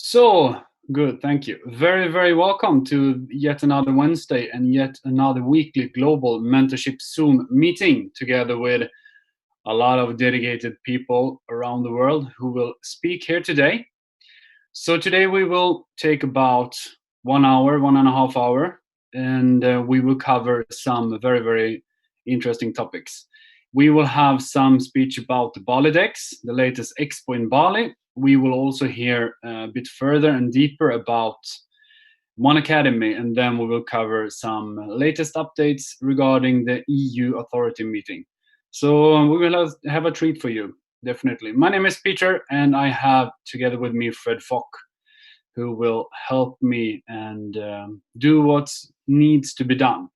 So good, thank you. Very, very welcome to yet another Wednesday and yet another weekly global mentorship Zoom meeting together with a lot of dedicated people around the world who will speak here today. So today we will take about 1 hour, 1.5 hours, and we will cover some very, very interesting topics. We will have some speech about the Bali Dex, the latest expo in Bali. We will also hear a bit further and deeper about One Academy, and then we will cover some latest updates regarding the EU authority meeting. So we will have a treat for you, definitely. My name is Peter, and I have together with me Fred Fock, who will help me and do what needs to be done.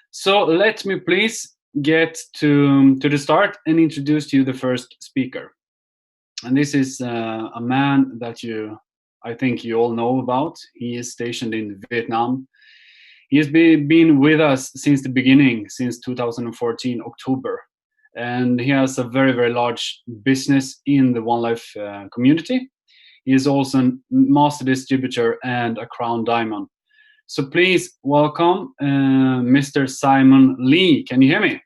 So let me please get to the start and introduce to you the first speaker. And this is a man that I think you all know about. He is stationed in Vietnam. He has been with us since the beginning, since 2014, October. And he has a very, very large business in the One Life community. He is also a master distributor and a crown diamond. So please welcome Mr. Simon Lee. Can you hear me?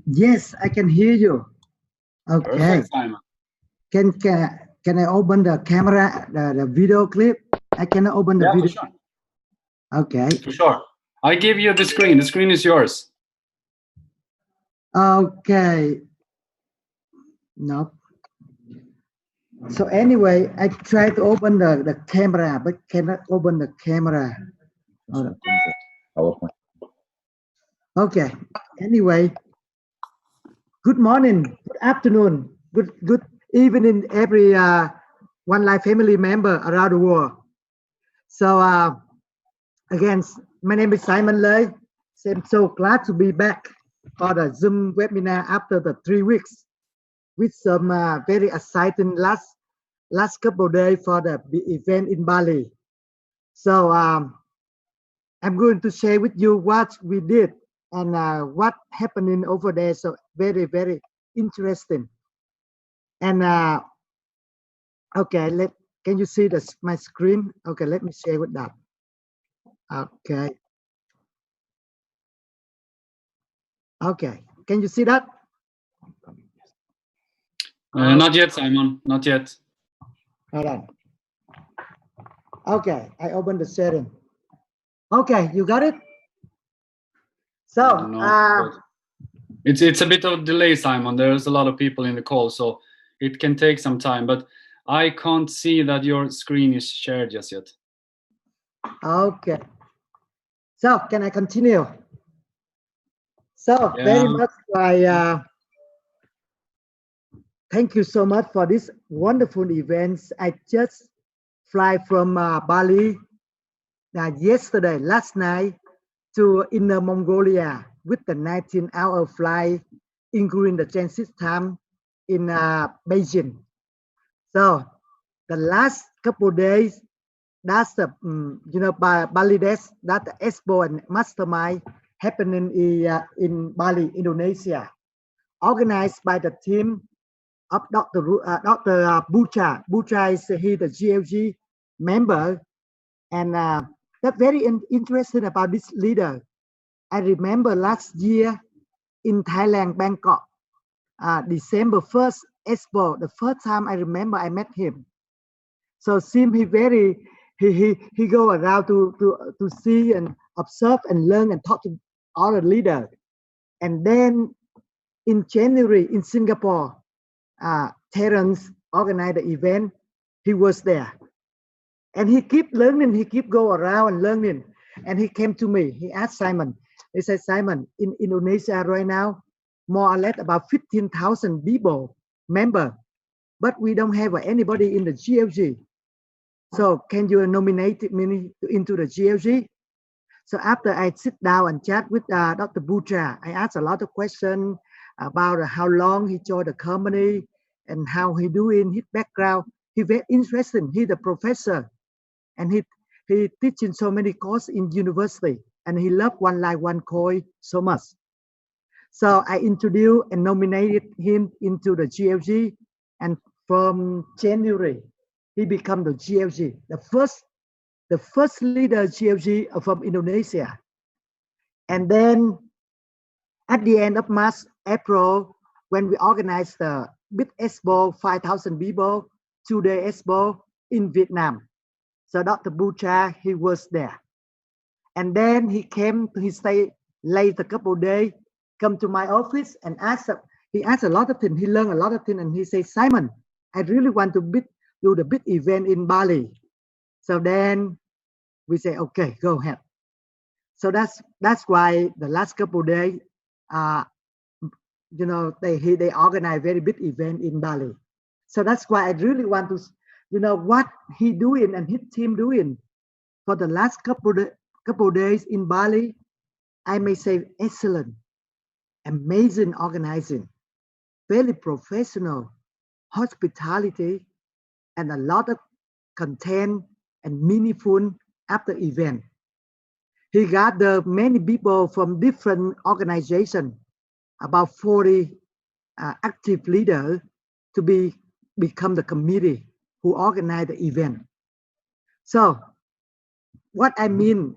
Yes, I can hear you. Okay. Perfect, Simon. Can I open the camera, the video clip? I can open the video. For sure. Okay. For sure. I give you the screen. The screen is yours. Okay. No. So anyway, I try to open the camera, but cannot open the camera. Okay. Anyway, good morning, good afternoon, good evening, every One Life family member around the world. So again, my name is Simon Lee. I'm so glad to be back for the Zoom webinar after the 3 weeks with some very exciting last couple of days for the event in Bali. So I'm going to share with you what we did and what happening over there. So very, very interesting. And okay, can you see my screen? Okay, let me share with that. Okay. Okay, can you see that? Not yet, Simon. Not yet. Hold on. Okay, I opened the setting. Okay, you got it? So it's a bit of delay, Simon. There's a lot of people in the call, so it can take some time, but I can't see that your screen is shared just yet. Okay. So can I continue? So very much thank you so much for this wonderful events. I just fly from Bali yesterday, last night, to Inner Mongolia with the 19-hour flight, including the transit time in Beijing. So the last couple of days, that's the Bali Dex, that the expo and mastermind happening in Bali, Indonesia, organized by the team of Dr. Bucha. Bucha is the GLG member, and that's very interesting about this leader. I remember last year in Thailand, Bangkok, December 1st expo, the first time I remember I met him. So seem he go around to see and observe and learn and talk to all the leaders. And then in January in Singapore, Terence organized the event. He was there, and he keep learning. He keep go around and learning. And he came to me. He asked Simon. He said, Simon, in Indonesia right now, more or less about 15,000 people member, but we don't have anybody in the GLG. So can you nominate me into the GLG? So after I sit down and chat with Dr. Bucha, I asked a lot of questions about how long he joined the company and how he doing, his background. He very interesting. He's a professor, and he teaching so many courses in university, and he loved One Life One Coin so much. So I introduced and nominated him into the GLG, and from January he became the GLG, the first leader GLG from Indonesia. And then at the end of March, April, when we organized the big expo, 5,000 people, 2-day expo in Vietnam. So Dr. Bucha, he was there. And then he came, he stayed late a couple of days, come to my office and he asked a lot of things, he learned a lot of things, and he said, Simon, I really want to do the big event in Bali. So then we say, okay, go ahead. So that's why the last couple of days, you know, they organize very big event in Bali. So that's why I really want to, you know, what he doing and his team doing for the last couple of days in Bali. I may say excellent, amazing organizing, very professional, hospitality, and a lot of content and meaningful after event. He gathered many people from different organizations, about 40 active leaders to become the committee who organize the event. So what I mean,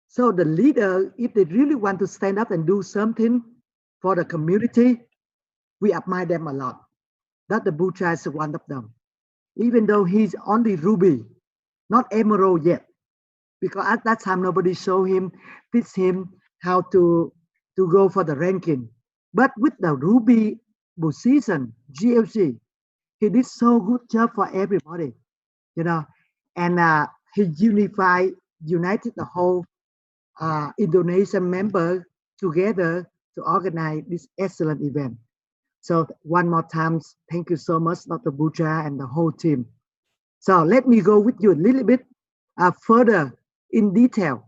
so the leader, if they really want to stand up and do something for the community, we admire them a lot. Dr. Bucha is one of them. Even though he's only ruby, not emerald yet, because at that time nobody showed him, teach him how to go for the ranking. But with the ruby position, GLC, he did so good job for everybody, you know, and he united the whole Indonesian member together to organize this excellent event. So one more time, thank you so much, Dr. Bucha and the whole team. So let me go with you a little bit further in detail.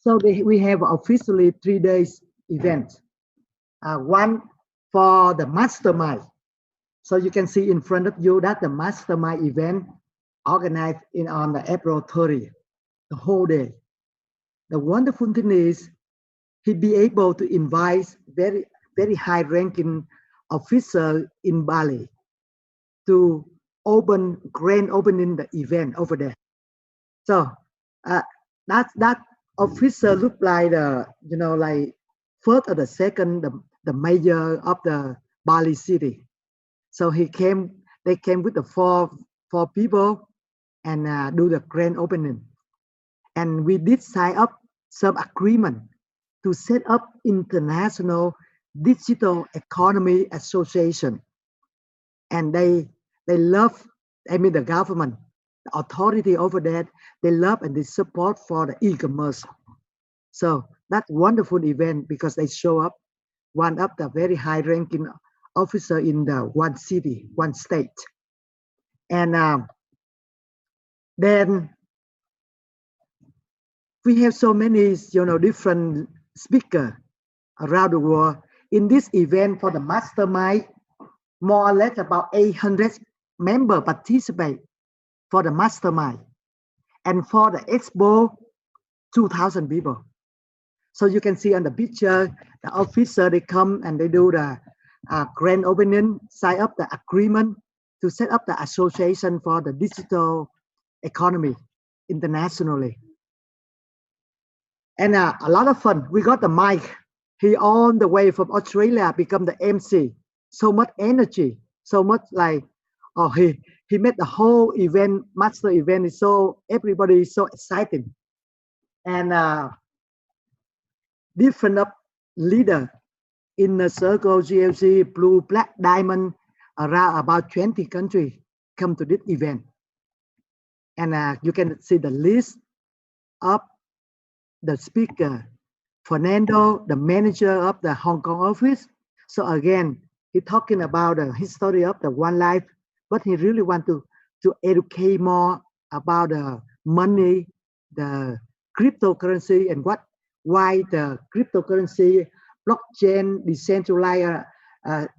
So we have officially 3 days event. One for the mastermind. So you can see in front of you that the mastermind event organized on the April 30th, the whole day. The wonderful thing is he'd be able to invite very, very high-ranking officials in Bali to grand opening the event over there. So that officer looked like like first or the second, the mayor of the Bali city. So they came with the four people and do the grand opening. And we did sign up some agreement to set up International Digital Economy Association. And they love, the government, the authority over that, they love and they support for the e-commerce. So that's wonderful event because they show up one of the very high ranking officer in the one city, one state. And then we have so many, different speakers around the world. In this event for the mastermind, more or less about 800 members participate for the mastermind. And for the expo, 2,000 people. So you can see on the picture, the officer, they come and they do the grand opening, sign up the agreement to set up the association for the digital economy internationally. And a lot of fun. We got the mic. He on the way from Australia become the MC. So much energy, so much like, he made the whole event, master event is so, everybody is so exciting. And different leader in the circle, GLC, blue, black, diamond, around about 20 countries come to this event. And you can see the list of the speaker, Fernando, the manager of the Hong Kong office. So again, he talking about the history of the One Life, but he really want to educate more about the money, the cryptocurrency, and why the cryptocurrency, blockchain, decentralized,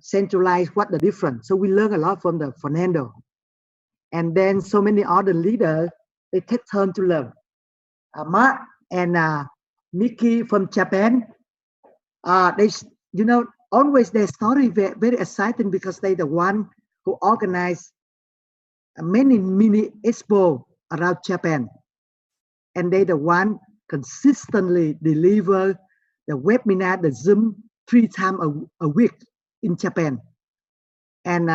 centralized, what the difference. So we learn a lot from the Fernando. And then so many other leaders, they take turn to learn. Mark and Mickey from Japan, they, always their story very, very exciting because they the one who organized many mini expo around Japan, and they the one consistently deliver the webinar, the Zoom 3 times a week in Japan, and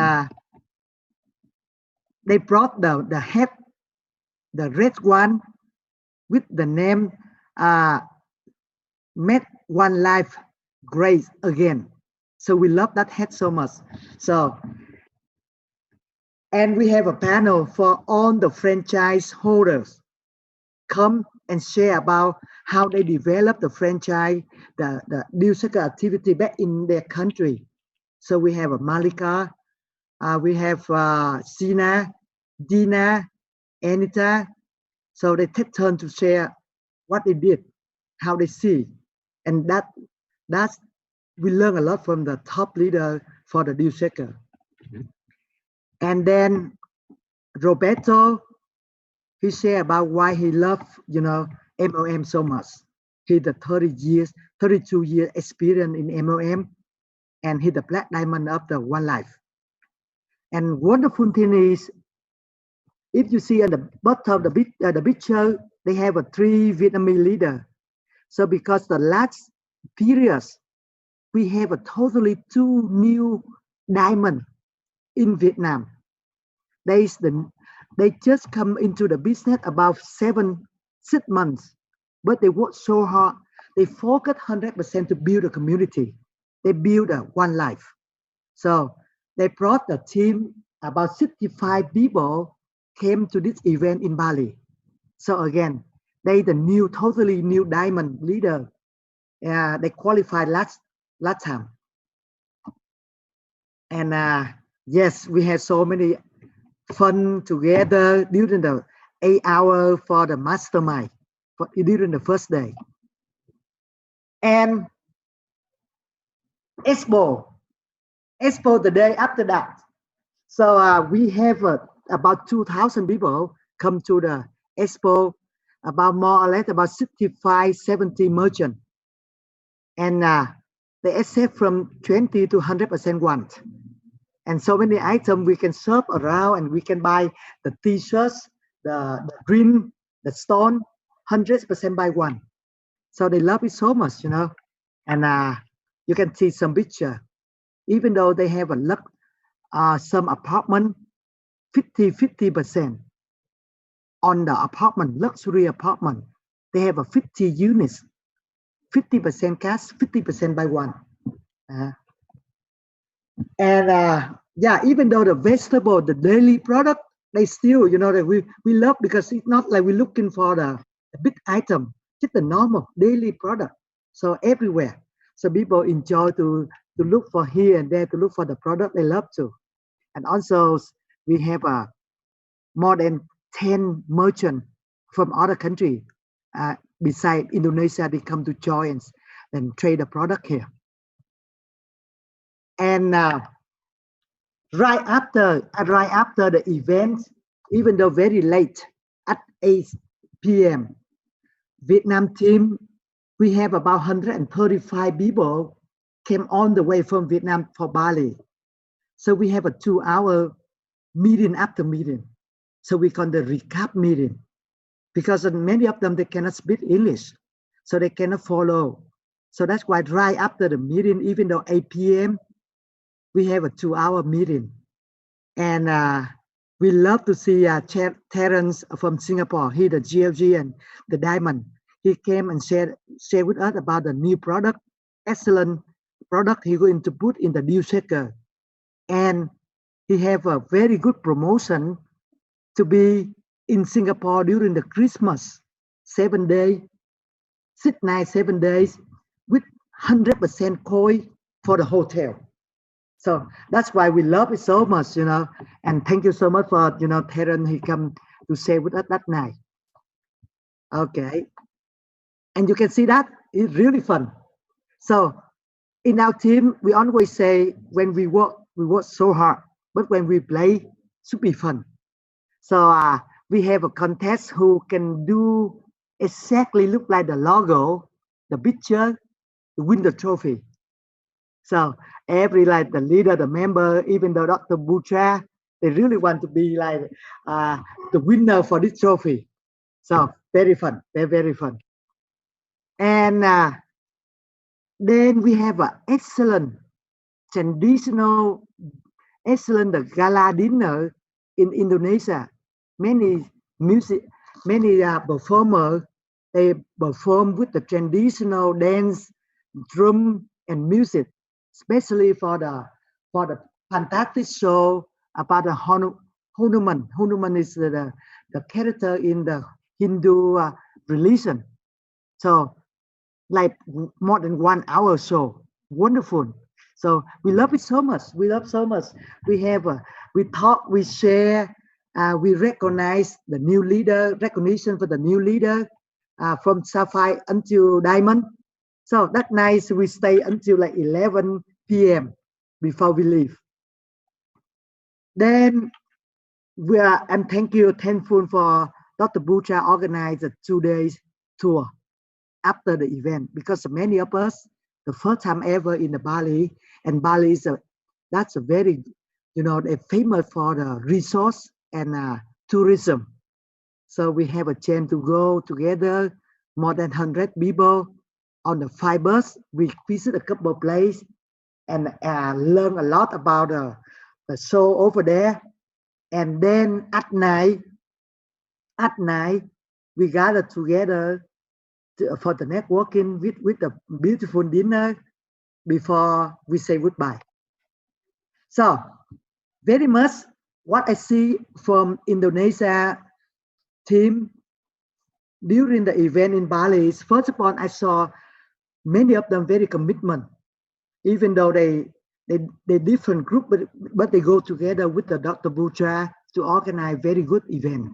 they brought the head, the red one with the name "Make One Life Great Again." So we love that head so much. So, and we have a panel for all the franchise holders come and share about how they develop the franchise, the new soccer activity back in their country. So we have a Malika, we have Sina, Dina, Anita. So they take turn to share what they did, how they see, and that's we learn a lot from the top leader for the new soccer. And then Roberto, he shared about why he loved, MLM so much. He the 32 years experience in MLM, and he the black diamond of the One Life. And wonderful thing is, if you see at the bottom of the picture, they have a 3 Vietnamese leader. So because the last periods, we have a totally 2 new diamond in Vietnam. They just come into the business about 6 months, but they work so hard. They focus 100% to build a community. They build a One Life. So they brought the team, about 65 people came to this event in Bali. So again, they totally new diamond leader. They qualified last time. And yes, we had so many fun together during the 8 hour for the mastermind during the first day. And Expo the day after that. So we have about 2,000 people come to the Expo, about more or less about 65, 70 merchants. And they accept from 20 to 100% want. And so many items we can serve around, and we can buy the t-shirts, the green, the stone, 100% buy one. So they love it so much, And you can see some picture. Even though they have some apartment, 50% on the apartment, luxury apartment, they have a 50 units, 50% cash, 50% buy one. And even though the vegetable, the daily product, they still, that we love, because it's not like we're looking for the big item, just the normal daily product. So everywhere. So people enjoy to look for here and there, to look for the product they love to. And also we have more than 10 merchants from other countries. Beside Indonesia, they come to join and trade the product here. And right after the event, even though very late at 8 p.m., Vietnam team, we have about 135 people came on the way from Vietnam for Bali. So we have a 2-hour meeting after meeting. So we call the recap meeting, because many of them, they cannot speak English, so they cannot follow. So that's why right after the meeting, even though 8 p.m., we have a 2-hour meeting. And we love to see Terence from Singapore. He the GLG and the Diamond. He came and shared with us about the new product, excellent product he's going to put in the new shaker. And he have a very good promotion to be in Singapore during the Christmas 7 days, 6 nights, 7 days, with 100% koi for the hotel. So that's why we love it so much, And thank you so much for, Terence, he come to share with us that night. Okay. And you can see that it's really fun. So in our team, we always say when we work so hard, but when we play, it should be fun. So we have a contest who can do exactly look like the logo, the picture, to win the trophy. So every, like the leader, the member, even the Dr. Bucha, They really want to be like the winner for this trophy. So very fun, very fun. And then we have an traditional, excellent gala dinner in Indonesia. Many music, many performers, they perform with the traditional dance, drum, and music, especially for the fantastic show about the Hanuman. Hanuman is the character in the Hindu religion. So like more than 1 hour show. Wonderful. So we love it so much. We love so much. We have we talk, we share, we recognize the new leader, recognition for the new leader from sapphire until diamond. So that night we stay until like 11 p.m. before we leave. Then I'm thankful for Dr. Bucha organized a 2 days tour after the event, because many of us, the first time ever in the Bali, and Bali is that's a very, they're famous for the resource and tourism. So we have a chance to go together, more than 100 people on the 5 bus. We visit a couple of places and learn a lot about the show over there. And then at night, we gather together for the networking with a beautiful dinner before we say goodbye. So very much what I see from Indonesia team during the event in Bali is, first of all, I saw many of them very commitment, even though they different group, but they go together with the Dr. Bucha to organize very good event.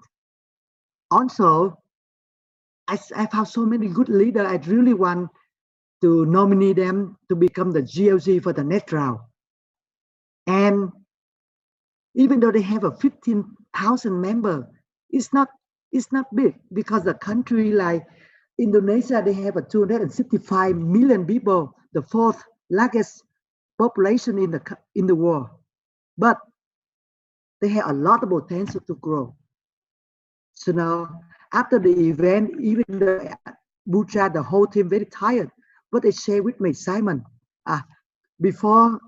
Also, I found so many good leaders. I really want to nominate them to become the GLG for the next round. And even though they have a 15,000 member, it's not big, because the country like Indonesia, they have a 265 million people, the fourth largest population in the world. But they have a lot of potential to grow. So now, after the event, even the Bucha, the whole team, very tired. But they share with me, Simon, before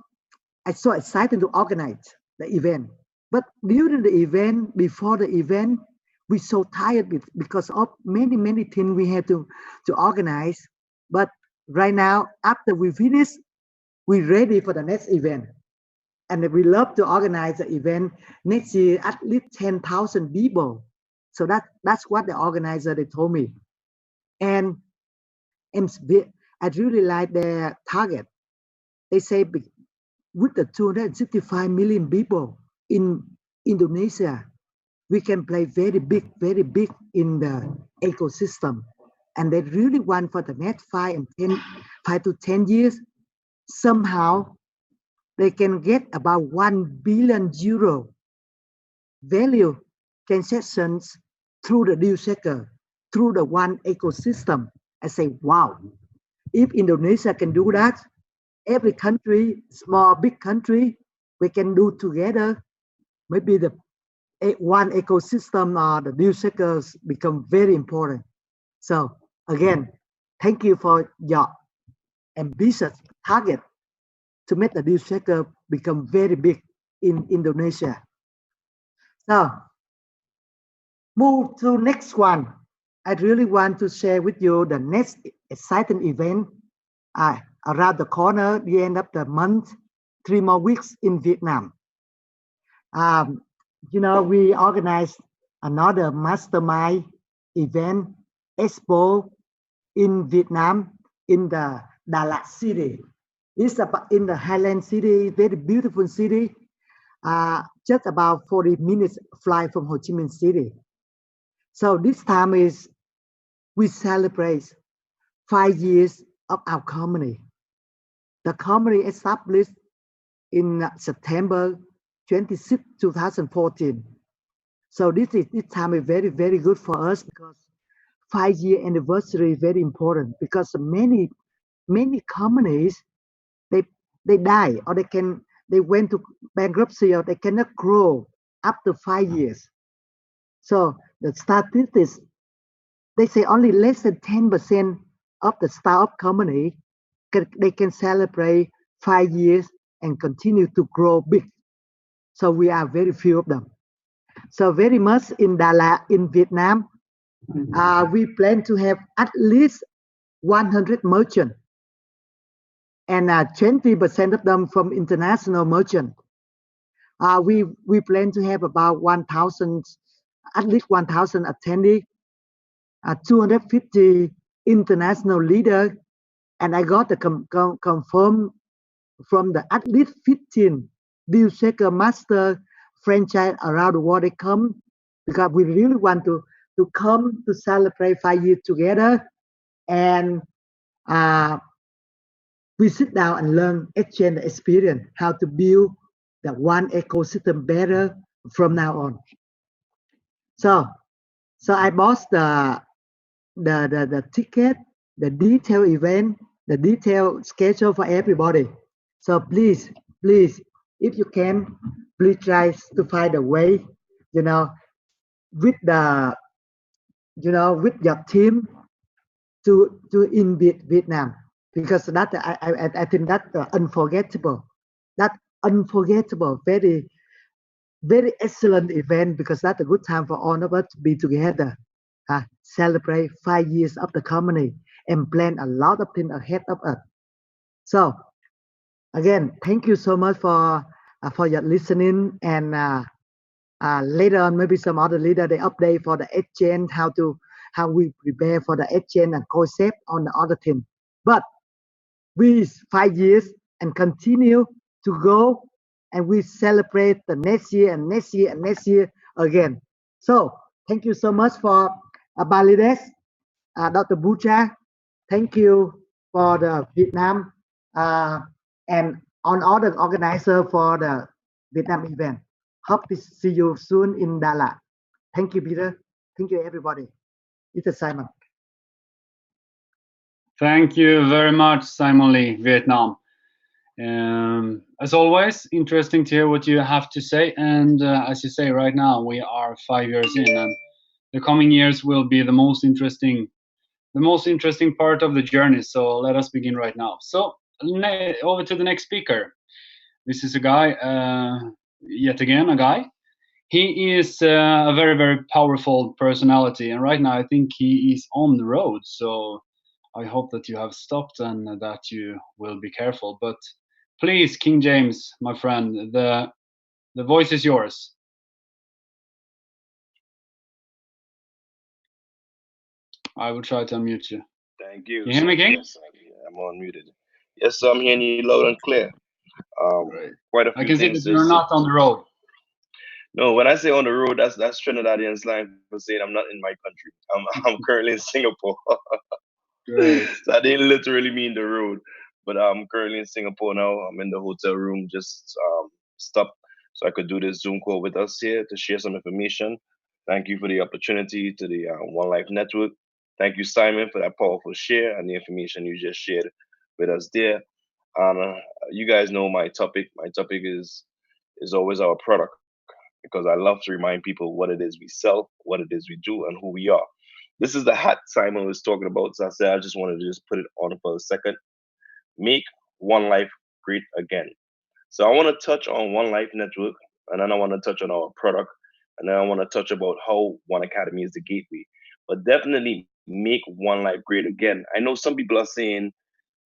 I so excited to organize the event. But during the event, before the event, we so tired because of many things we had to organize. But right now, after we finish, we're ready for the next event. And we love to organize the event next year, at least 10,000 people. So that's what the organizer, they told me. And I really like their target. They say with the 265 million people in Indonesia, we can play very big in the ecosystem. And they really want for the next 5 to 10 years, somehow they can get about 1 billion euro value transactions through the deal checker, through the one ecosystem. I say, wow, if Indonesia can do that, every country, small, big country, we can do together. Maybe the one ecosystem or the deal checkers become very important. So again, thank you for your ambitious target to make the deal checker become very big in Indonesia. So move to next one. I really want to share with you the next exciting event around the corner, the end of the month, 3 more weeks in Vietnam. We organized another mastermind event, Expo in Vietnam, in the Đà Lạt city. It's in the Highland city, very beautiful city, just about 40 minutes flight from Ho Chi Minh City. So this time we celebrate 5 years of our company. The company established in September 26, 2014. So this time is very good for us, because 5-year anniversary is very important, because many companies they die, or they went to bankruptcy, or they cannot grow after 5 years. So the statistics, they say only less than 10% of the startup company they can celebrate 5 years and continue to grow big. So we are very few of them. So very much in Đà Lạt, in Vietnam, we plan to have at least 100 merchants, and 20% of them from international merchants. We plan to have about 1,000, at least 1,000 attendees, 250 international leaders, and I got the confirm from the at least 15 deal shaker master franchise around the world. They come because we really want to come to celebrate 5 years together, and uh, we sit down and learn, exchange the experience, how to build the one ecosystem better from now on. So, so I bought the ticket, the detailed event, the detailed schedule for everybody. So please, if you can, please try to find a way, you know, with the, with your team to invite Vietnam, because that I think that unforgettable, that unforgettable, very excellent event, because that's a good time for all of us to be together, celebrate 5 years of the company and plan a lot of things ahead of us. So again, thank you so much for your listening, and later on maybe some other leader they update for the exchange, how we prepare for the exchange and concept on the other team. But we 5 years and continue to go, and we celebrate the next year and next year and next year again. So thank you so much for Bangladesh, Dr. Bucha. Thank you for the Vietnam, uh, and on all the organizer for the Vietnam event. Hope to see you soon in Đà Lạt. Thank you, Peter. Thank you, everybody. It's Simon. Thank you very much, Simon Lee, Vietnam. As always, interesting to hear what you have to say. And as you say, right now we are 5 years in, and the coming years will be the most interesting part of the journey. So let us begin right now. So over to the next speaker. This is a guy, yet again, a guy. He is a very, very powerful personality, and right now I think he is on the road. So I hope that you have stopped and that you will be careful. But please, King James, my friend, the voice is yours. I will try to unmute you. Thank you. Can you hear me, King? Yes, I'm unmuted. Yes, I'm hearing you loud and clear. Great. Quite a I few can see things that to you're say. not on the road. No, when I say on the road, that's Trinidadian slang for saying I'm not in my country. I'm currently in Singapore. Great. So I didn't literally mean the road, but I'm currently in Singapore now. I'm in the hotel room, just stopped so I could do this Zoom call with us here to share some information. Thank you for the opportunity to the One Life Network. Thank you, Simon, for that powerful share and the information you just shared with us there. You guys know my topic. My topic is always our product, because I love to remind people what it is we sell, what it is we do, and who we are. This is the hat Simon was talking about. So I said I just wanted to just put it on for a second. Make One Life great again. So I want to touch on One Life Network, and then I want to touch on our product, and then I want to touch about how One Academy is the gateway. But definitely make One Life great again. I know some people are saying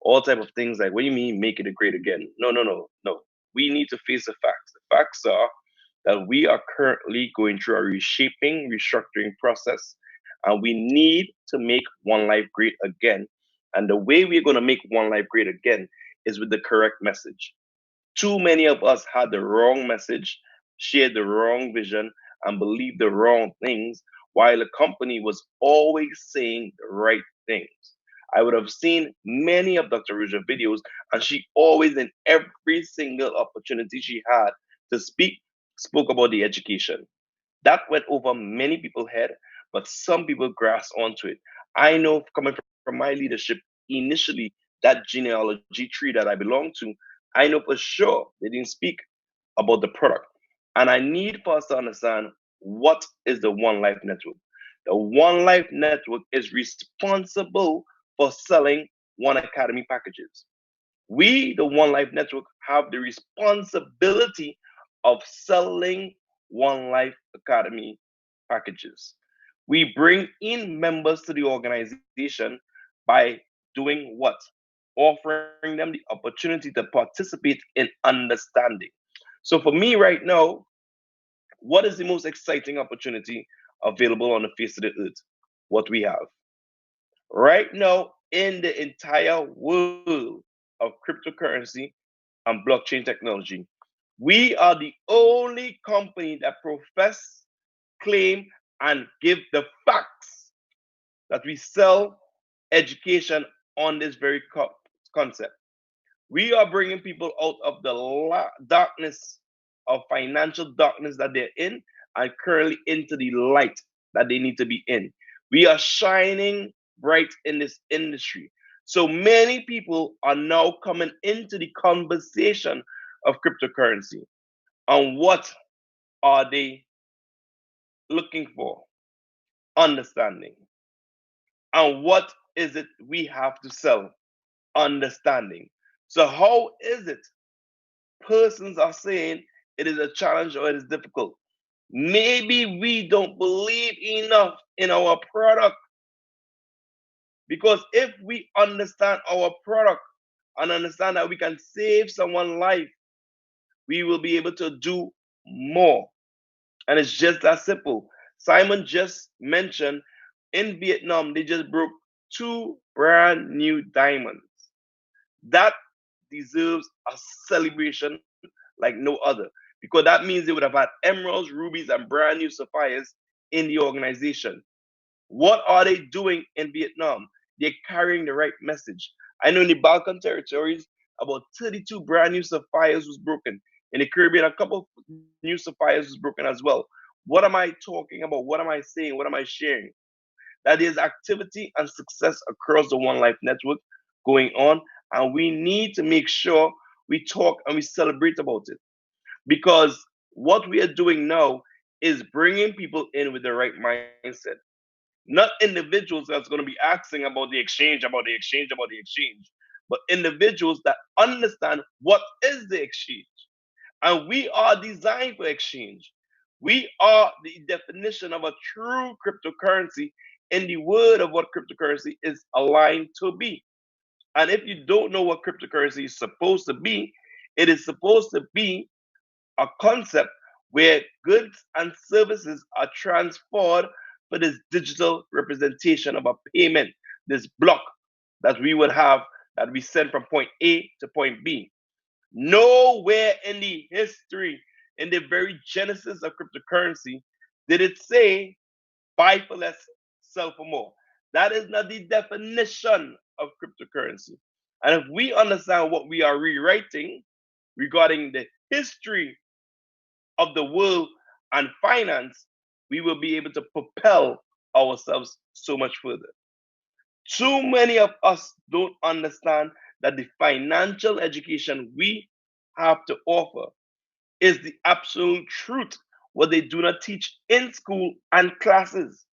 all type of things like, what do you mean make it great again? No. We need to face the facts. The facts are that we are currently going through a reshaping, restructuring process, and we need to make One Life great again. And the way we're going to make One Life great again is with the correct message. Too many of us had the wrong message, shared the wrong vision, and believed the wrong things, while the company was always saying the right things. I would have seen many of Dr. Ruja's videos, and she always, in every single opportunity she had to speak, spoke about the education. That went over many people's head, but some people grasped onto it. I know coming from my leadership, initially, that genealogy tree that I belong to, I know for sure they didn't speak about the product. And I need for us to understand what is the One Life Network. The One Life Network is responsible for selling One Academy packages. We, the One Life Network, have the responsibility of selling One Life Academy packages. We bring in members to the organization by doing what? Offering them the opportunity to participate in understanding. So for me right now, what is the most exciting opportunity available on the face of the earth? What we have right now in the entire world of cryptocurrency and blockchain technology, we are the only company that profess, claim, and give the facts that we sell education on this very concept. We are bringing people out of the darkness of financial darkness that they're in and currently into the light that they need to be in. We are shining bright in this industry. So many people are now coming into the conversation of cryptocurrency. And what are they looking for? Understanding. And what is it we have to sell? Understanding. So, how is it persons are saying it is a challenge or it is difficult? Maybe we don't believe enough in our product, because if we understand our product and understand that we can save someone's life, we will be able to do more. And it's just that simple. Simon just mentioned in Vietnam, they just broke two brand new diamonds. That deserves a celebration like no other, because that means they would have had emeralds, rubies, and brand new sapphires in the organization. What are they doing in Vietnam? They're carrying the right message. I know in the Balkan territories, about 32 brand new sapphires was broken. In the Caribbean, a couple of new sapphires was broken as well. What am I talking about? What am I saying? What am I sharing? That there's activity and success across the One Life Network going on, and we need to make sure we talk and we celebrate about it, because what we are doing now is bringing people in with the right mindset, not individuals that's going to be asking about the exchange, about the exchange, about the exchange, but individuals that understand what is the exchange. And we are designed for exchange. We are the definition of a true cryptocurrency in the word of what cryptocurrency is aligned to be. And if you don't know what cryptocurrency is supposed to be, it is supposed to be a concept where goods and services are transferred for this digital representation of a payment, this block that we would have, that we send from point A to point B. Nowhere in the history, in the very genesis of cryptocurrency, did it say buy for less, sell for more. That is not the definition of cryptocurrency. And if we understand what we are rewriting regarding the history of the world and finance, we will be able to propel ourselves so much further. Too many of us don't understand that the financial education we have to offer is the absolute truth, what they do not teach in school and classes.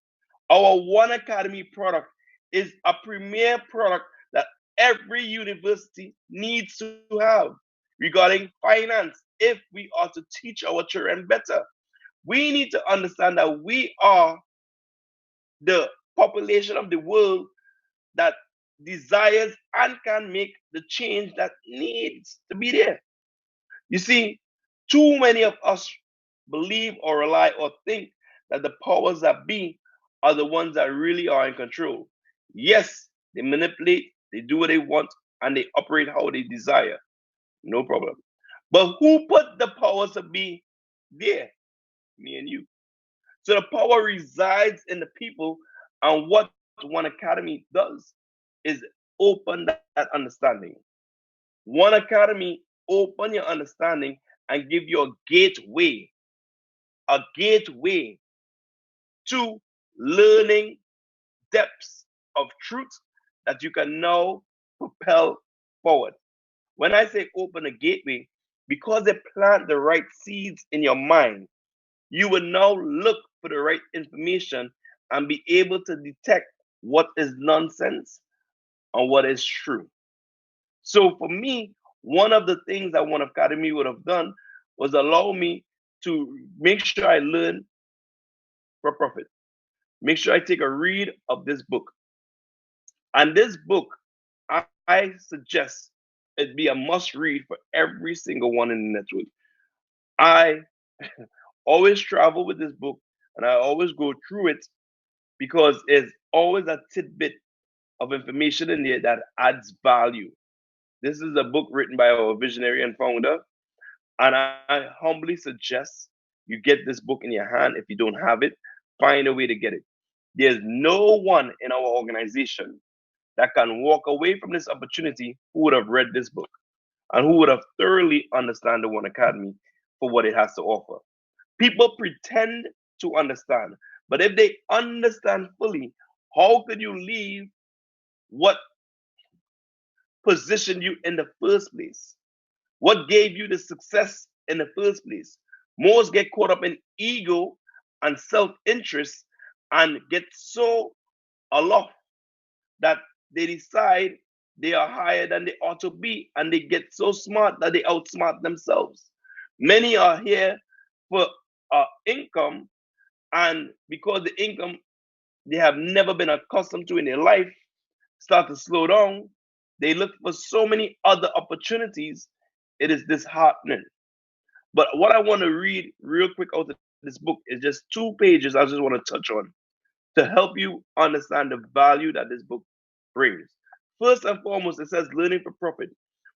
Our One Academy product is a premier product that every university needs to have regarding finance if we are to teach our children better. We need to understand that we are the population of the world that desires and can make the change that needs to be there. You see, too many of us believe or rely or think that the powers that be are the ones that really are in control. Yes, they manipulate, they do what they want, and they operate how they desire. No problem. But who put the powers that be there? Me and you. So the power resides in the people, and what One Academy does is open that understanding. One Academy open your understanding and give you a gateway to learning depths of truth that you can now propel forward. When I say open a gateway, because they plant the right seeds in your mind, you will now look for the right information and be able to detect what is nonsense and what is true. So for me, one of the things that One Academy would have done was allow me to make sure I learn for profit. Make sure I take a read of this book. And this book, I suggest it be a must read for every single one in the network. I always travel with this book and I always go through it because it's always a tidbit of information in there that adds value. This is a book written by our visionary and founder, and I humbly suggest you get this book in your hand. If you don't have it, find a way to get it. There's no one in our organization that can walk away from this opportunity who would have read this book and who would have thoroughly understand the One Academy for what it has to offer. People pretend to understand, but if they understand fully, how could you leave what positioned you in the first place? What gave you the success in the first place? Most get caught up in ego and self interest and get so aloft that they decide they are higher than they ought to be and they get so smart that they outsmart themselves. Many are here for income, and because the income they have never been accustomed to in their life start to slow down, they look for so many other opportunities. It is disheartening. But what I want to read real quick out of this book is just 2 pages I just want to touch on to help you understand the value that this book brings. First and foremost, it says learning for profit.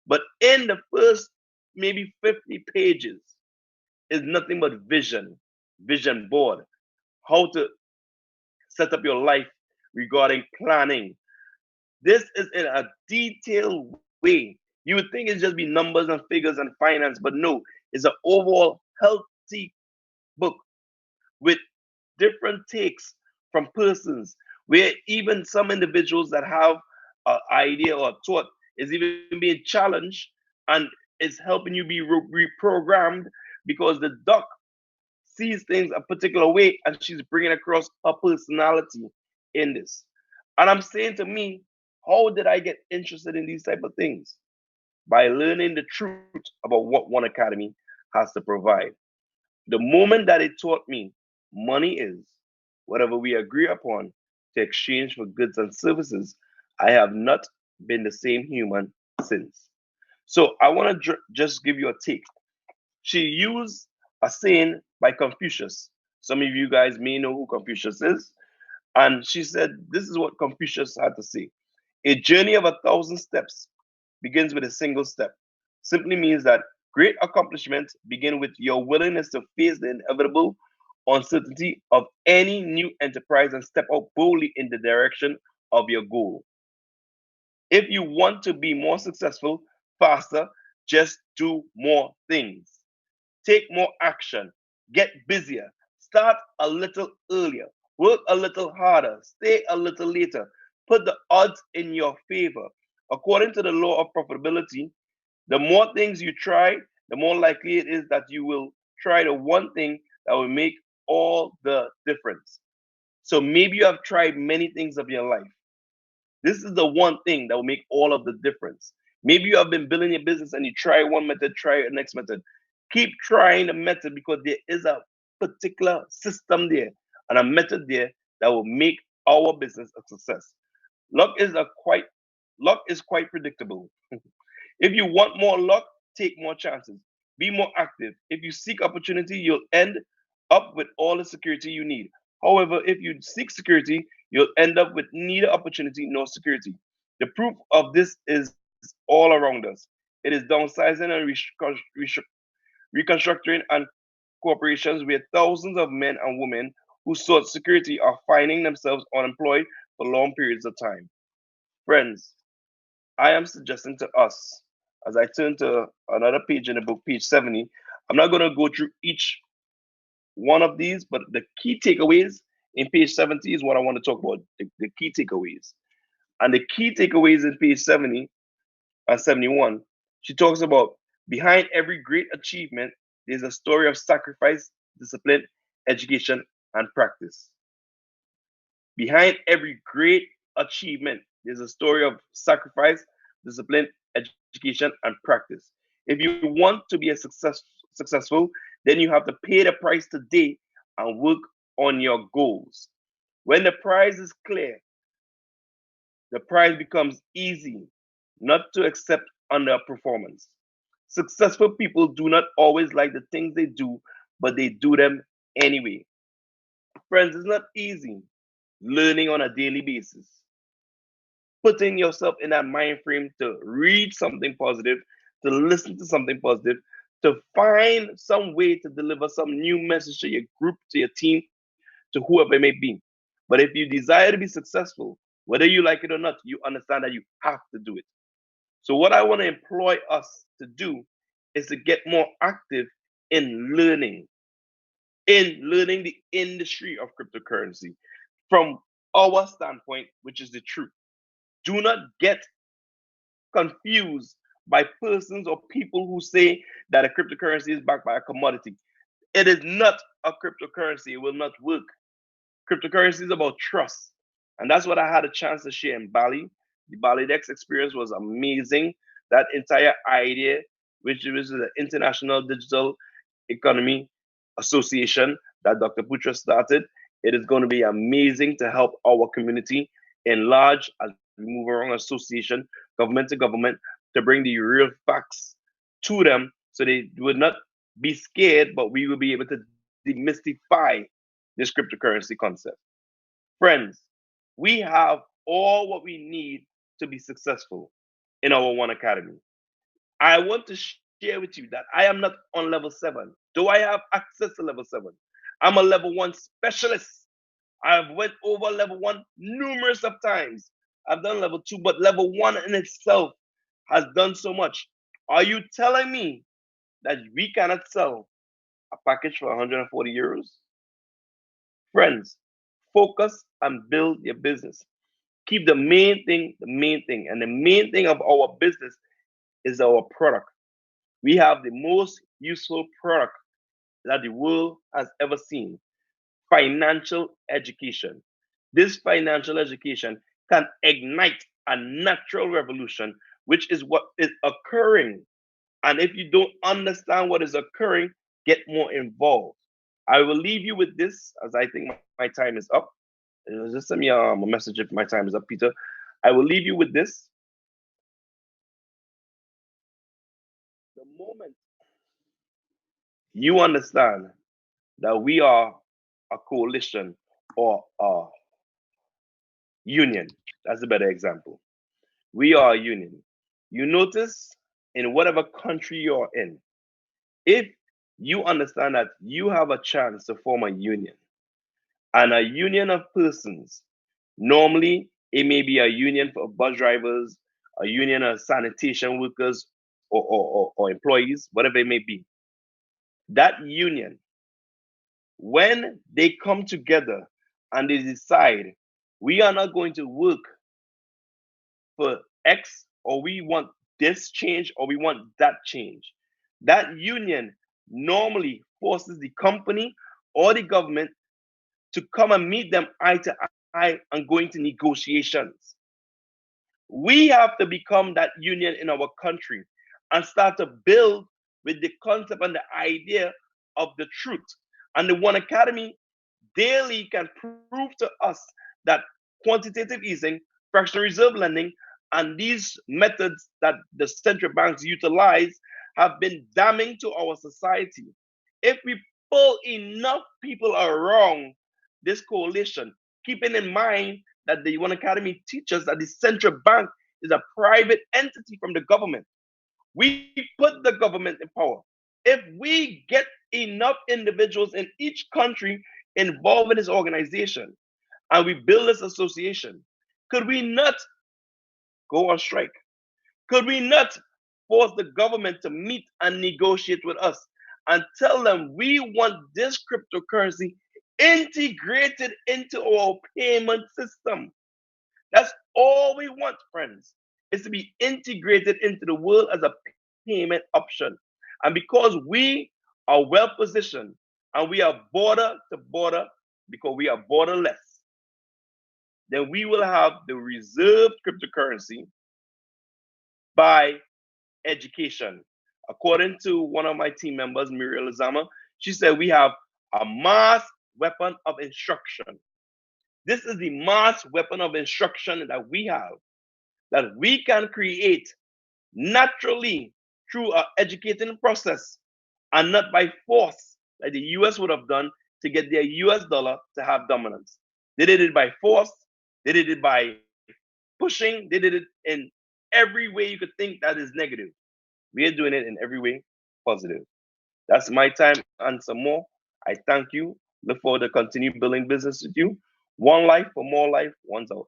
But in the first maybe 50 pages is nothing but vision board, how to set up your life regarding planning. This is in a detailed way. You would think it's just be numbers and figures and finance, but no, it's an overall healthy book with different takes from persons, where even some individuals that have an idea or a thought is even being challenged and is helping you be reprogrammed because the duck sees things a particular way and she's bringing across her personality in this. And I'm saying to me, how did I get interested in these type of things? By learning the truth about what One Academy has to provide. The moment that it taught me money is whatever we agree upon to exchange for goods and services, I have not been the same human since. So I want to just give you a take. She used a saying by Confucius. Some of you guys may know who Confucius is. And she said, this is what Confucius had to say. A journey of 1,000 steps begins with a single step. Simply means that great accomplishments begin with your willingness to face the inevitable uncertainty of any new enterprise and step out boldly in the direction of your goal. If you want to be more successful, faster, just do more things. Take more action. Get busier. Start a little earlier. Work a little harder. Stay a little later. Put the odds in your favor. According to the law of profitability, the more things you try, the more likely it is that you will try the one thing that will make all the difference. So maybe you have tried many things of your life. This is the one thing that will make all of the difference. Maybe you have been building your business and you try one method, try the next method. Keep trying the method because there is a particular system there and a method there that will make our business a success. Luck is a quite Luck is quite predictable. If you want more luck, take more chances. Be more active. If you seek opportunity, you'll end up with all the security you need. However, if you seek security, you'll end up with neither opportunity nor security. The proof of this is all around us. It is downsizing and reconstructing and corporations where thousands of men and women who sought security are finding themselves unemployed for long periods of time. Friends, I am suggesting to us, as I turn to another page in the book, page 70, I'm not going to go through each one of these, but the key takeaways in page 70 is what I want to talk about, the key takeaways. And the key takeaways in page 70 and 71, she talks about Behind every great achievement, there's a story of sacrifice, discipline, education, and practice. Behind every great achievement, there's a story of sacrifice, discipline, education, and practice. If you want to be successful, then you have to pay the price today and work on your goals. When the price is clear, the price becomes easy not to accept underperformance. Successful people do not always like the things they do, but they do them anyway. Friends, it's not easy learning on a daily basis, putting yourself in that mind frame to read something positive, to listen to something positive, to find some way to deliver some new message to your group, to your team, to whoever it may be. But if you desire to be successful, whether you like it or not, you understand that you have to do it. So, what I want to employ us to do is to get more active in learning the industry of cryptocurrency from our standpoint, which is the truth. Do not get confused by persons or people who say that a cryptocurrency is backed by a commodity. It is not a cryptocurrency. It will not work. Cryptocurrency is about trust. And that's what I had a chance to share in Bali. The Bali Dex experience was amazing. That entire idea, which was the International Digital Economy Association that Dr. Putra started, it is going to be amazing to help our community enlarge as we move around association, government to government, to bring the real facts to them so they would not be scared, but we will be able to demystify this cryptocurrency concept. Friends, we have all what we need to be successful in our One Academy. I want to share with you that I am not on level 7. Do I have access to level 7? I'm a level 1 specialist. I've went over level 1 numerous of times. I've done level 2, but level 1 in itself has done so much. Are you telling me that we cannot sell a package for 140 euros? Friends, focus and build your business. Keep the main thing the main thing. And the main thing of our business is our product. We have the most useful product that the world has ever seen: financial education. This financial education can ignite a natural revolution, which is what is occurring. And if you don't understand what is occurring, get more involved. I will leave you with this, as I think my time is up. Just send me a message if my time is up, Peter. I will leave you with this. The moment you understand that we are a coalition or a union, that's a better example. We are a union. You notice in whatever country you're in, if you understand that you have a chance to form a union, and a union of persons, normally it may be a union for bus drivers, a union of sanitation workers, or employees, whatever it may be. That union, when they come together and they decide we are not going to work for X, or we want this change, or we want that change, that union normally forces the company or the government to come and meet them eye to eye and go into negotiations. We have to become that union in our country and start to build with the concept and the idea of the truth. And the One Academy daily can prove to us that quantitative easing, fractional reserve lending, and these methods that the central banks utilize have been damning to our society. If we pull enough people around this coalition, keeping in mind that the One Academy teaches that the central bank is a private entity from the government. We put the government in power. If we get enough individuals in each country involved in this organization and we build this association, could we not go on strike? Could we not force the government to meet and negotiate with us and tell them we want this cryptocurrency integrated into our payment system? That's all we want, friends, is to be integrated into the world as a payment option. And because we are well positioned and we are border to border, because we are borderless, then we will have the reserved cryptocurrency by education. According to one of my team members, Muriel Azama, she said we have a mass weapon of instruction. This is the mass weapon of instruction that we have, that we can create naturally through our educating process and not by force, like the US would have done to get their US dollar to have dominance. They did it by force, they did it by pushing, they did it in every way you could think that is negative. We are doing it in every way positive. That's my time and some more. I thank you. Look forward to continue building business with you. One life for more life, one's out.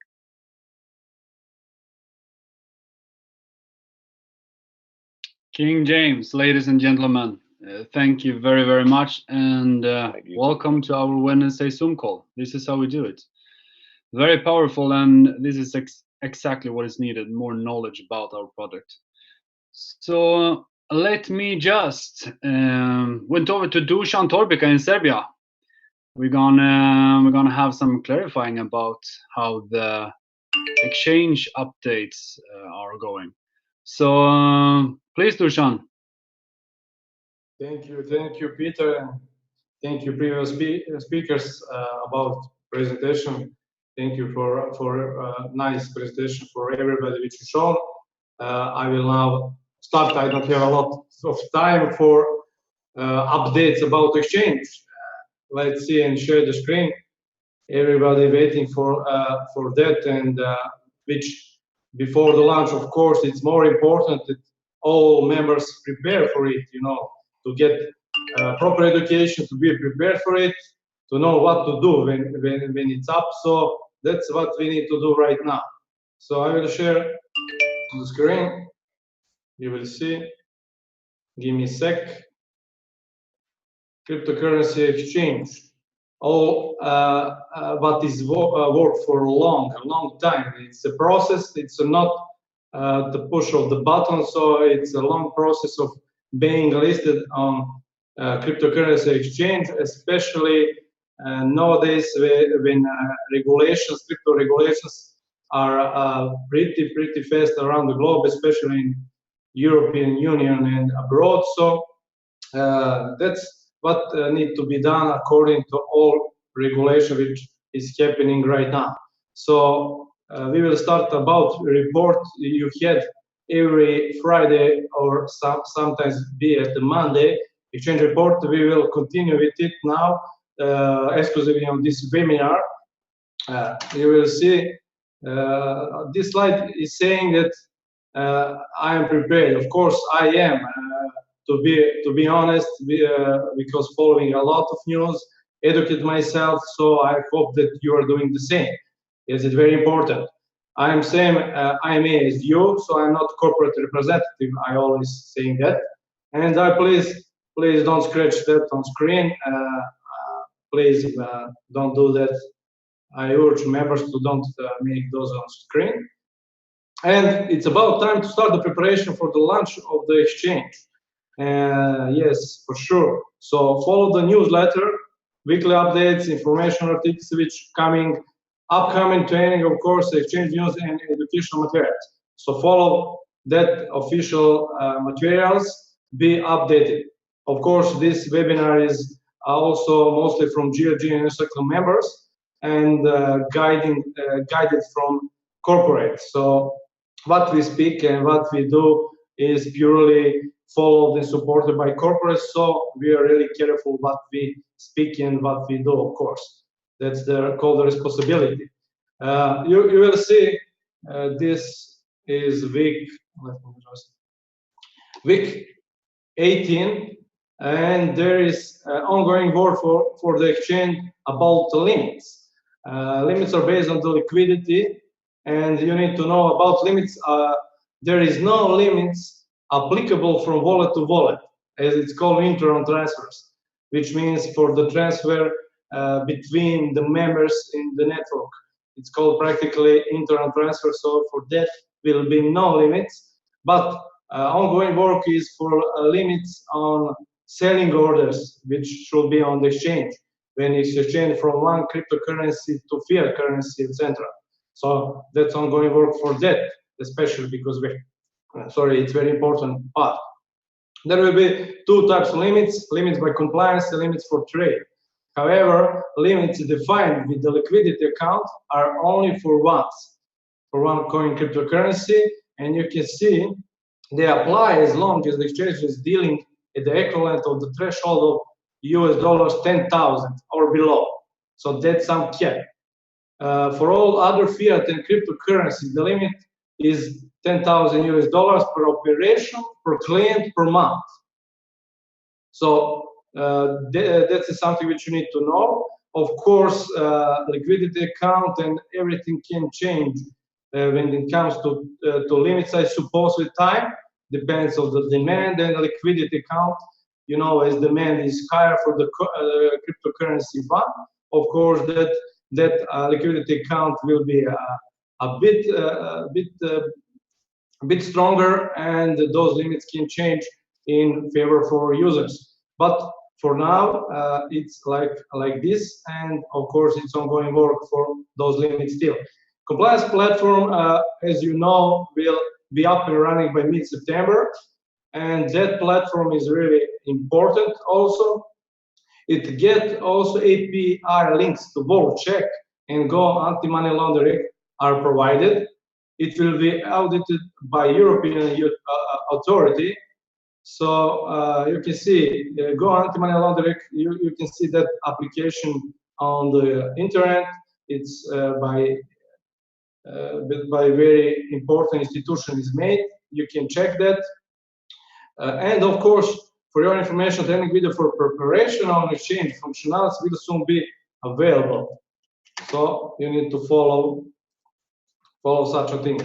King James, ladies and gentlemen, thank you very, very much, and welcome to our Wednesday Zoom call. This is how we do it. Very powerful, and this is exactly what is needed, more knowledge about our product. So let me just went over to Dusan Torbica in Serbia. We're gonna have some clarifying about how the exchange updates are going. So please, Dusan. Thank you, Peter. Thank you, previous speakers about presentation. Thank you for nice presentation for everybody which you shown. I will now start. I don't have a lot of time for updates about exchange. Let's see and share the screen. Everybody waiting for that, and which before the launch, of course, it's more important that all members prepare for it. You know, to get proper education, to be prepared for it, to know what to do when it's up. So that's what we need to do right now. So I will share the screen. You will see. Give me a sec. Cryptocurrency exchange. All what is work for a long time. It's a process. It's not the push of the button. So it's a long process of being listed on cryptocurrency exchange, especially nowadays when regulations, crypto regulations are pretty fast around the globe, especially in European Union and abroad. So that's what need to be done according to all regulation which is happening right now. So we will start about report you had every Friday or sometimes be at the Monday exchange report. We will continue with it now exclusively on this webinar. You will see this slide is saying that I am prepared. Of course, I am. To be honest, because following a lot of news, educate myself. So I hope that you are doing the same. Yes, it's very important. I am same IMA as you, so I'm not corporate representative. I always saying that. And I please don't scratch that on screen. Please don't do that. I urge members to don't make those on screen. And it's about time to start the preparation for the launch of the exchange. Yes, for sure. So follow the newsletter, weekly updates, information articles which upcoming training, of course, exchange news and educational materials. So follow that official materials, be updated. Of course, this webinar is also mostly from GLG and Circle members and guided from corporate. So what we speak and what we do is purely followed and supported by corporates. So we are really careful what we speak and what we do, of course. That's called the responsibility. You will see this is week 18, and there is ongoing work for the exchange about the limits. Limits are based on the liquidity, and you need to know about limits. There is no limits applicable from wallet to wallet, as it's called internal transfers, which means for the transfer between the members in the network. It's called practically internal transfer, so for that will be no limits. But ongoing work is for limits on selling orders, which should be on the exchange when it's exchanged from one cryptocurrency to fiat currency, etc. So that's ongoing work for that, especially because it's very important part. There will be two types of limits by compliance and limits for trade. However, limits defined with the liquidity account are only for one coin cryptocurrency, and you can see they apply as long as the exchange is dealing at the equivalent of the threshold of US $10,000 or below. So that's some cap. For all other fiat and cryptocurrencies, the limit is $10,000 per operation per client per month. So that's something which you need to know. Of course, liquidity account and everything can change when it comes to limits, I suppose, with time. Depends on the demand and the liquidity account. You know, as demand is higher for the cryptocurrency one, of course, that liquidity account will be a bit stronger, and those limits can change in favor for users. But for now, it's like this, and of course, it's ongoing work for those limits still. Compliance platform, as you know, will be up and running by mid-September, and that platform is really important also. It gets also API links to both check and Go anti-money laundering are provided. It will be audited by European authority. So you can see Go anti-money laundering, you can see that application on the internet. It's by very important institution is made. You can check that. And of course, for your information, training video for preparation on exchange functionalities will soon be available. So you need to follow such a thing.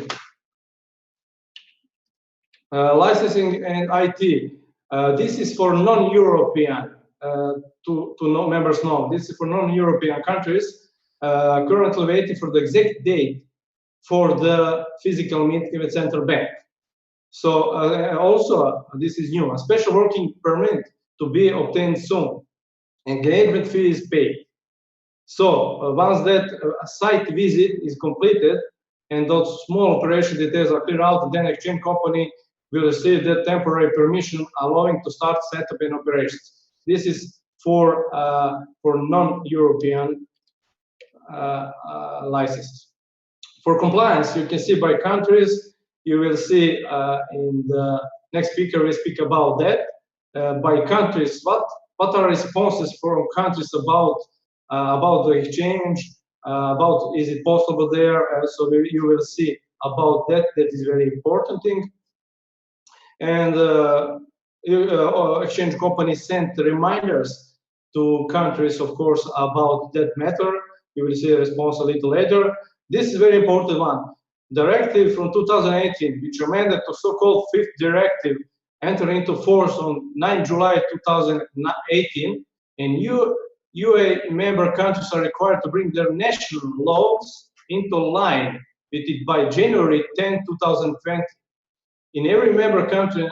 Licensing and IT. This is for non-European, to members know. This is for non-European countries. Currently waiting for the exact date for the physical meeting with central bank. So also, this is new, a special working permit to be obtained soon. Engagement fee is paid. So once that site visit is completed and those small operation details are cleared out, then exchange company will receive that temporary permission allowing to start setup and operations. This is for non-European licenses. For compliance, you can see by countries. You will see in the next speaker, we speak about that. By countries, what are responses from countries about the exchange, about is it possible there? So you will see about that. That is very important thing. And exchange companies sent reminders to countries, of course, about that matter. You will see a response a little later. This is a very important one. Directive from 2018, which amended to so-called fifth directive, entered into force on 9 July 2018, and UA member countries are required to bring their national laws into line with it by January 10, 2020. In every member country,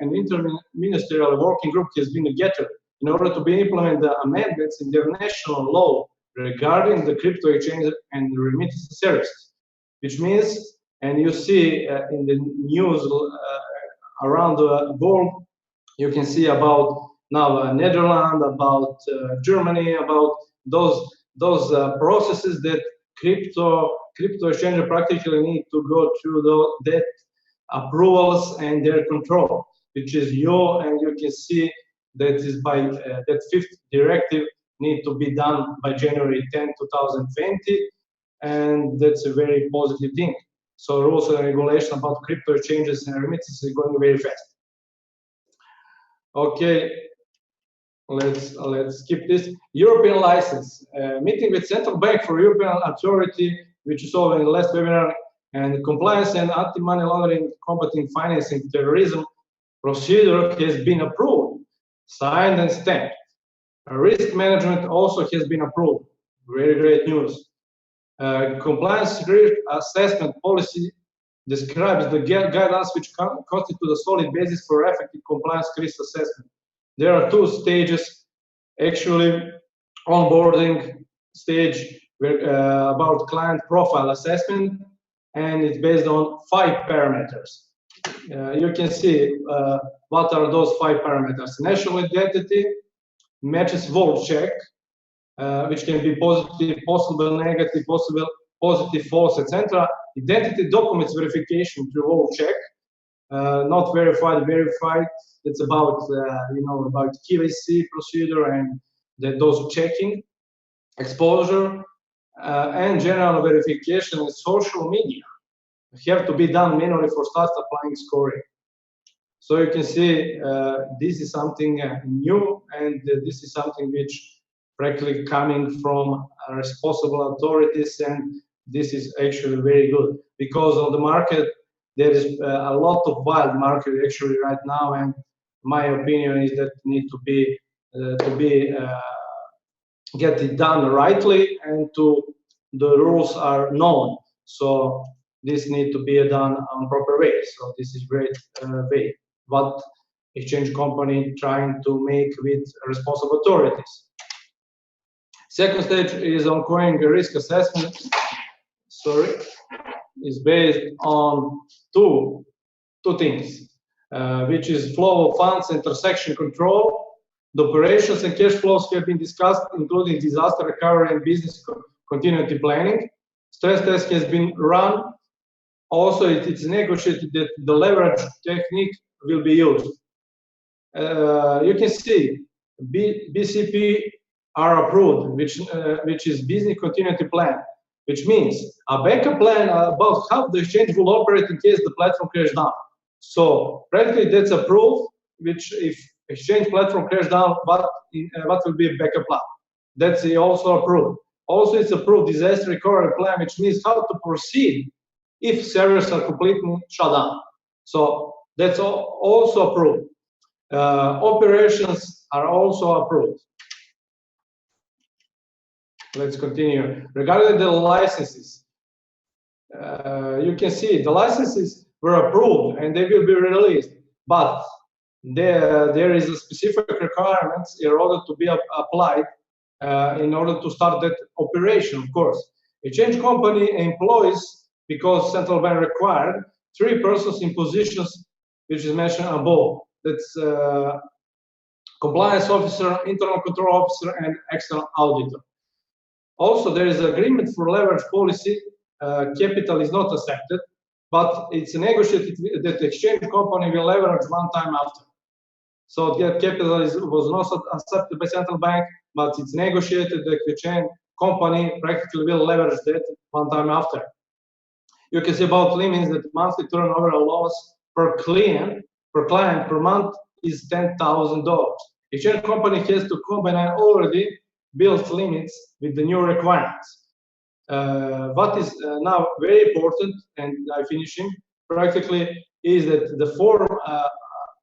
an interministerial working group has been gathered in order to be implement the amendments in their national law regarding the crypto exchange and remittance services. Which means, and you see in the news around the world, you can see about now Netherlands, about Germany, about those processes that crypto exchange practically need to go through that approvals and their control, which is and you can see that is by that fifth directive need to be done by January 10, 2020. And that's a very positive thing. So rules and regulation about crypto exchanges and remittances is going very fast. Okay, let's skip this. European license. Meeting with Central Bank for European Authority, which you saw in the last webinar, and compliance and anti-money laundering, combating financing terrorism procedure has been approved, signed and stamped. Risk management also has been approved. Very great news. Compliance risk assessment policy describes the guidelines which constitute a solid basis for effective compliance risk assessment. There are two stages, actually, onboarding stage about client profile assessment, and it's based on 5 parameters. You can see what are those 5 parameters. National identity, matches world check, which can be positive, possible, negative, possible, positive, false, etc. Identity documents verification through world check, not verified, verified. It's about about KYC procedure and those checking, exposure, and general verification in social media have to be done manually for start applying scoring. So you can see this is something new, and this is something which practically coming from responsible authorities, and this is actually very good, because on the market there is a lot of wild market actually right now, and my opinion is that need to be get it done rightly, and the rules are known. So this need to be done on proper way. So this is great way what exchange company trying to make with responsible authorities. Second stage is ongoing risk assessment. Sorry, is based on two things, which is flow of funds and transaction control. The operations and cash flows have been discussed, including disaster recovery and business continuity planning. Stress test has been run. Also, it's negotiated that the leverage technique will be used. You can see BCP are approved, which is business continuity plan, which means a backup plan about how the exchange will operate in case the platform crashes down. So practically that's approved, which if exchange platform crashes down, what will be a backup plan? That's also approved. Also, it's approved disaster recovery plan, which means how to proceed if servers are completely shut down. So that's also approved. Operations are also approved. Let's continue. Regarding the licenses, you can see the licenses were approved and they will be released, but there is a specific requirements in order to be applied in order to start that operation. Of course, exchange company employs, because central bank required, 3 persons in positions which is mentioned above. That's compliance officer, internal control officer, and external auditor. Also, there is agreement for leverage policy. Capital is not accepted, but it's negotiated that the exchange company will leverage one time after. So that capital was not accepted by central bank, but it's negotiated that the exchange company practically will leverage that one time after. You can see about limits that monthly turnover loss per client per month is $10,000. Exchange company has to combine already built limits with the new requirements. What is now very important, and I'm finishing practically, is that the form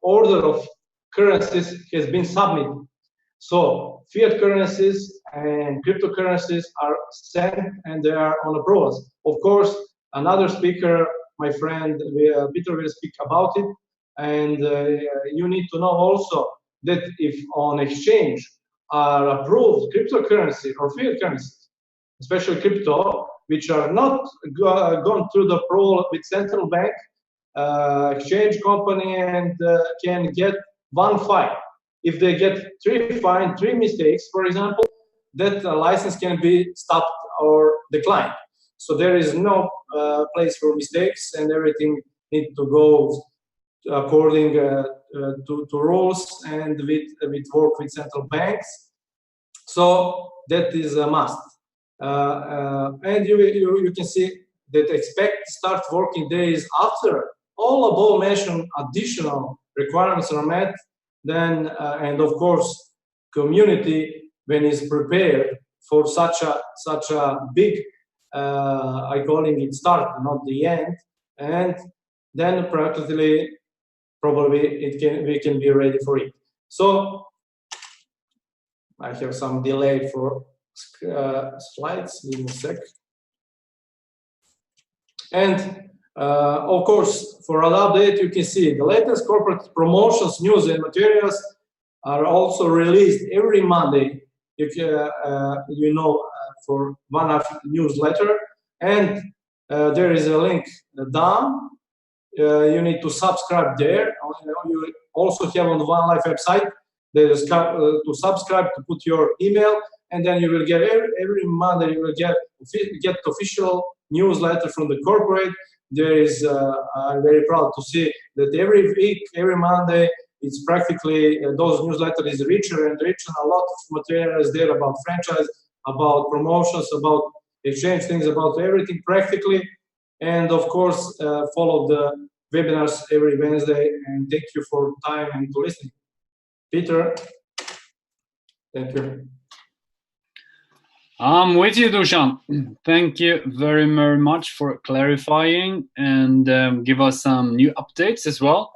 order of currencies has been submitted. So fiat currencies and cryptocurrencies are sent and they are on approvals. Of course, another speaker, my friend Peter, will speak about it. And you need to know also that if on exchange are approved cryptocurrency or fiat currencies, especially crypto, which are not gone through the approval with central bank, exchange company, and can get 1 fine. If they get 3 fine, 3 mistakes, for example, that license can be stopped or declined. So there is no place for mistakes, and everything needs to go according to rules and with work with central banks. So that is a must. And you can see that expect start working days after all above mentioned additional requirements are met. Then and of course community when is prepared for such a big I calling it start, not the end, and then practically probably we can be ready for it. So I have some delay for slides. Give me a sec. And Of course, for an update, you can see the latest corporate promotions, news, and materials are also released every Monday. If for one newsletter, and there is a link down. You need to subscribe there. You also have on the One Life website there is to subscribe, to put your email, and then you will get every Monday you will get official newsletter from the corporate. There is I'm very proud to see that every week, every Monday, it's practically those newsletters is richer and richer. A lot of material is there about franchise, about promotions, about exchange things, about everything practically. And of course, follow the webinars every Wednesday. And thank you for time and to listening. Peter, thank you. I'm with you, Dusan. Thank you very, very much for clarifying and give us some new updates as well.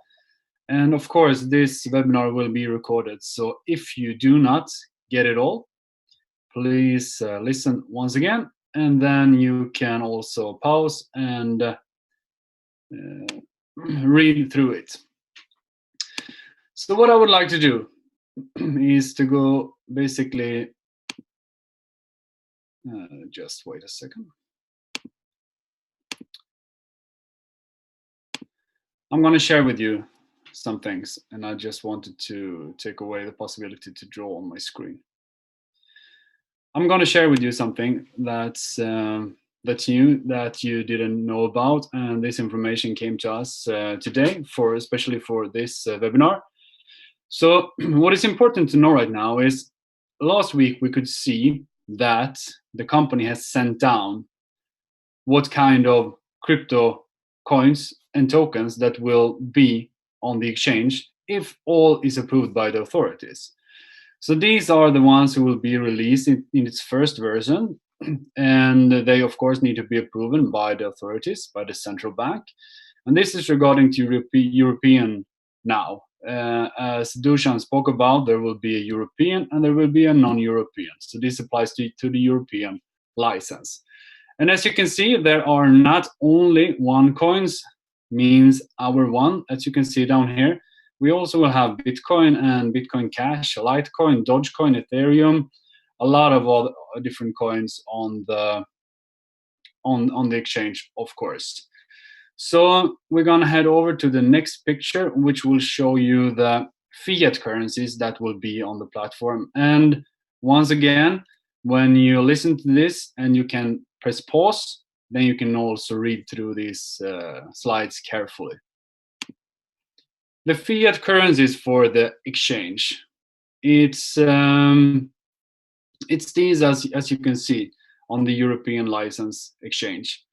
And of course, this webinar will be recorded. So if you do not get it all, please listen once again, and then you can also pause and read through it. So what I would like to do is to go basically, just wait a second. I'm going to share with you some things, and I just wanted to take away the possibility to draw on my screen. I'm going to share with you something that's new that you didn't know about, and this information came to us today, especially for this webinar. So what is important to know right now is last week we could see that the company has sent down what kind of crypto coins and tokens that will be on the exchange if all is approved by the authorities. So these are the ones who will be released in its first version, and they of course need to be approved by the authorities, by the central bank. And this is regarding to European now. As Dusan spoke about, there will be a European and there will be a non-European. So this applies to the European license. And as you can see, there are not only one coins, means our one, as you can see down here. We also will have Bitcoin and Bitcoin Cash, Litecoin, Dogecoin, Ethereum, a lot of all different coins on the exchange, of course. So we're gonna head over to the next picture, which will show you the fiat currencies that will be on the platform. And once again, when you listen to this and you can press pause, then you can also read through these slides carefully. The fiat currencies for the exchange, it's these as you can see on the European license exchange.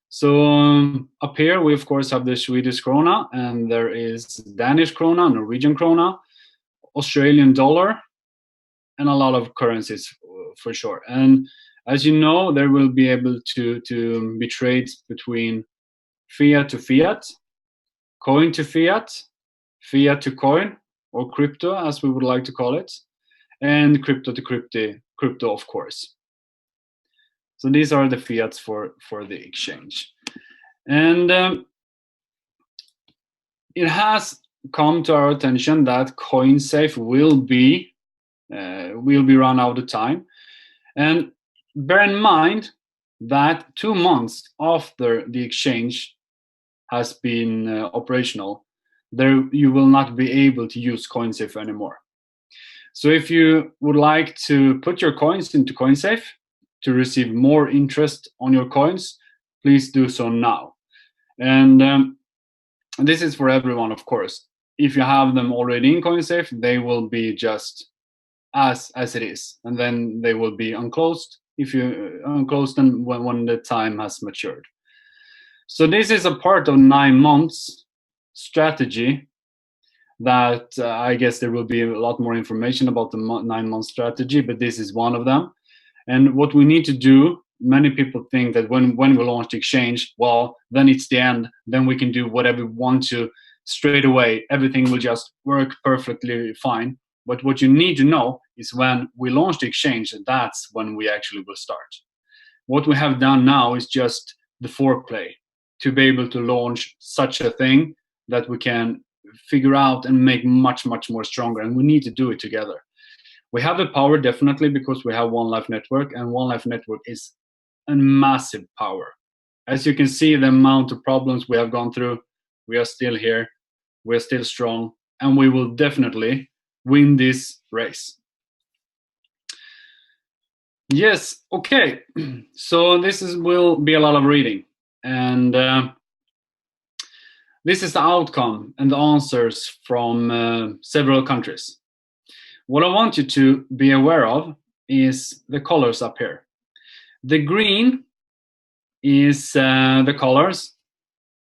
So up here we of course have the Swedish krona, and there is Danish krona, Norwegian krona, Australian dollar, and a lot of currencies for sure. And as you know, there will be able to be trades between fiat to fiat, coin to fiat, fiat to coin, or crypto as we would like to call it, and crypto to crypto of course. So these are the fiats for the exchange. And it has come to our attention that CoinSafe will be run out of time. And bear in mind that 2 months after the exchange has been operational, you will not be able to use CoinSafe anymore. So if you would like to put your coins into CoinSafe to receive more interest on your coins, please do so now. And this is for everyone, of course. If you have them already in CoinSafe, they will be just as it is, and then they will be unclosed if you unclose them when the time has matured. So this is a part of 9 months strategy that I guess there will be a lot more information about the 9-month strategy, but this is one of them. And what we need to do, many people think that when we launch the exchange, well, then it's the end, then we can do whatever we want to straight away. Everything will just work perfectly fine. But what you need to know is when we launch the exchange, that's when we actually will start. What we have done now is just the foreplay. to be able to launch such a thing that we can figure out and make much, much more stronger. And we need to do it together. We have the power, definitely, because we have One Life Network, and One Life Network is a massive power. As you can see, the amount of problems we have gone through, we are still here, we're still strong, and we will definitely win this race. Yes, okay. So this will be a lot of reading, and this is the outcome and the answers from several countries. What I want you to be aware of is the colors up here. The green is the colors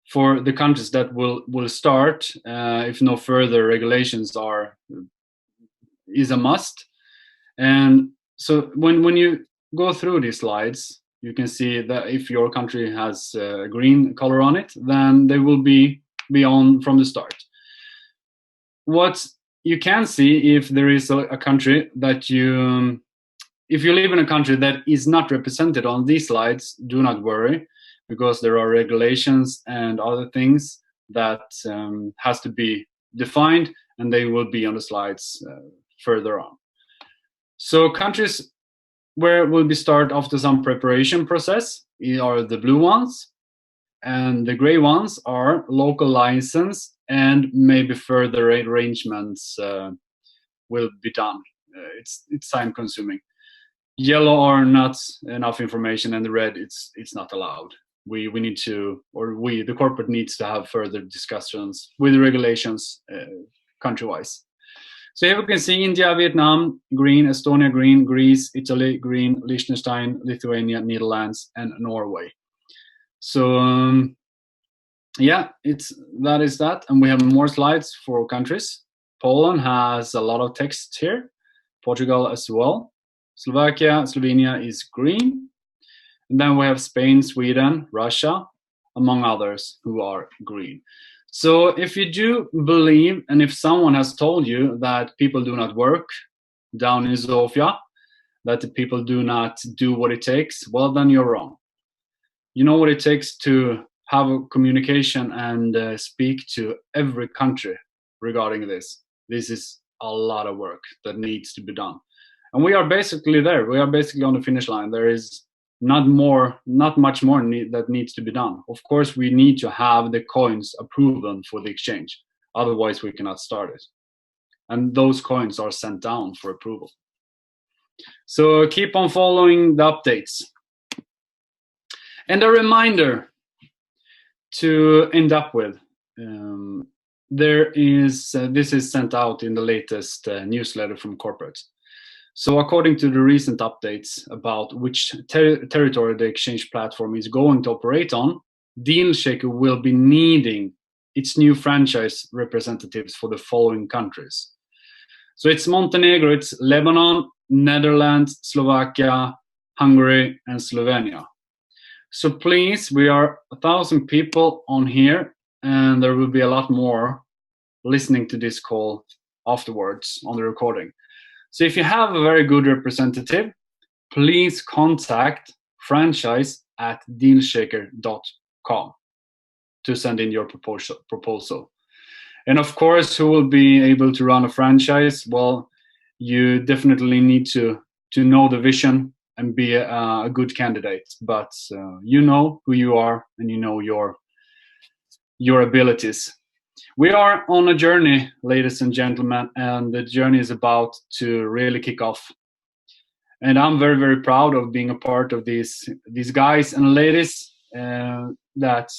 for the countries that will start if no further regulations is a must. And so when you go through these slides, you can see that if your country has a green color on it, then they will be on from the start. What you can see, if there is a country that if you live in a country that is not represented on these slides, do not worry, because there are regulations and other things that has to be defined, and they will be on the slides further on. So countries where will be start after some preparation process are the blue ones, and the gray ones are local license, and maybe further arrangements will be done. It's time consuming. Yellow are not enough information, and the red it's not allowed. We need to, or the corporate needs to have further discussions with the regulations country-wise. So here we can see India, Vietnam, green, Estonia, green, Greece, Italy, green, Liechtenstein, Lithuania, Netherlands, and Norway. So yeah, that is that, and we have more slides for countries. Poland has a lot of text here, Portugal as well. Slovakia, Slovenia is green. And then we have Spain, Sweden, Russia, among others, who are green. So if you do believe, and if someone has told you that people do not work down in Sofia, that the people do not do what it takes, well, then you're wrong. You know what it takes to have a communication and speak to every country regarding this. This is a lot of work that needs to be done. And we are basically there. We are basically on the finish line. There is not much more that needs to be done. Of course, we need to have the coins approved for the exchange. Otherwise, we cannot start it. And those coins are sent down for approval. So keep on following the updates. And a reminder to end up with, this is sent out in the latest newsletter from corporates. So according to the recent updates about which territory the exchange platform is going to operate on, DealShaker will be needing its new franchise representatives for the following countries. So it's Montenegro, it's Lebanon, Netherlands, Slovakia, Hungary, and Slovenia. So please, we are 1,000 people on here, and there will be a lot more listening to this call afterwards on the recording. So if you have a very good representative, please contact franchise@dealshaker.com to send in your proposal. And of course, who will be able to run a franchise? Well, you definitely need to know the vision and be a good candidate. But you know who you are, and you know your abilities. We are on a journey, ladies and gentlemen, and the journey is about to really kick off. And I'm very, very proud of being a part of these guys and ladies that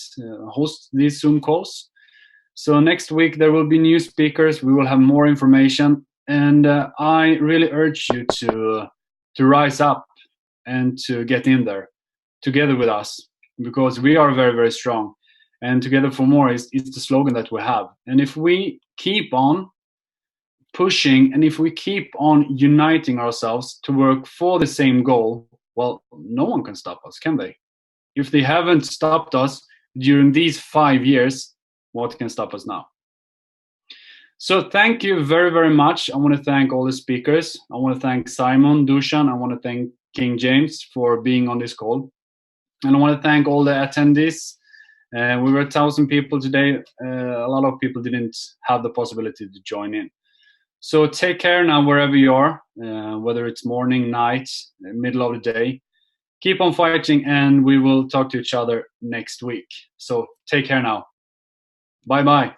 host these Zoom calls. So next week there will be new speakers. We will have more information, and I really urge you to rise up and to get in there together with us, because we are very, very strong. And Together for More is the slogan that we have. And if we keep on pushing, and if we keep on uniting ourselves to work for the same goal, well, no one can stop us, can they? If they haven't stopped us during these 5 years, what can stop us now? So thank you very, very much. I want to thank all the speakers. I want to thank Simon, Dushan. I want to thank King James for being on this call. And I want to thank all the attendees And we were 1,000 people today. A lot of people didn't have the possibility to join in. So take care now wherever you are, whether it's morning, night, middle of the day. Keep on fighting, and we will talk to each other next week. So take care now. Bye-bye.